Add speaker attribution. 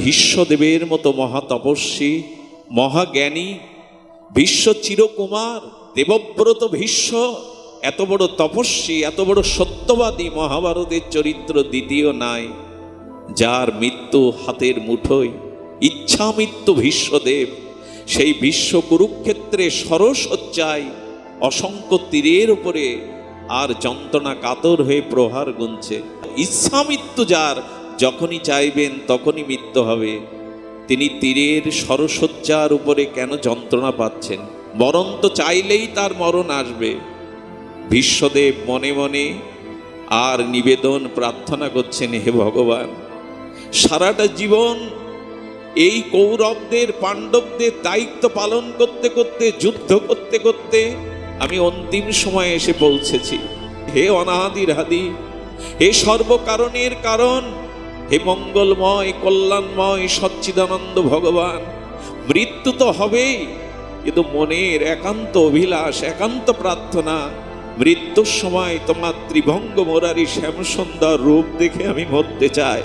Speaker 1: ভীষ্মদেবের মতো মহাতপস্বী মহাজ্ঞানী ভীষ্ম চিরকুমার দেবব্রত ভীষ্ম এত বড় তপস্বী এত বড় সত্যবাদী মহাভারতের চরিত্র দ্বিতীয় নাই, যার মৃত্যু হাতের মুঠোয়, ইচ্ছা মৃত্যু ভীষ্মদেব। সেই ভীষ্ম কুরুক্ষেত্রে সরসজ্জায় অসংখ্য তীরের উপরে আর যন্ত্রণা কাতর হয়ে প্রহার গুনছে। ইচ্ছা মৃত্যু যার, যখনই চাইবেন তখনই মৃত্যু হবে। তিনি তীরের সরসজ্জার উপরে কেন যন্ত্রণা পাচ্ছেন? মরণ তো চাইলেই তার মরণ আসবে। ভীষ্মদেব মনে মনে আর নিবেদন প্রার্থনা করছেন, হে ভগবান, সারাটা জীবন এই কৌরবদের পাণ্ডবদের দায়িত্ব পালন করতে করতে যুদ্ধ করতে করতে আমি অন্তিম সময়ে এসে পৌঁছেছি। হে অনাদির আদি, হে সর্বকারণের কারণ, হে মঙ্গলময় কল্যাণময় সচ্চিদানন্দ ভগবান, মৃত্যু তো হবেই, কিন্তু মনের একান্ত অভিলাষ একান্ত প্রার্থনা, মৃত্যুর সময় তোমার ত্রিভঙ্গ মোরারি শ্যামসুন্দর রূপ দেখে আমি মরতে চাই।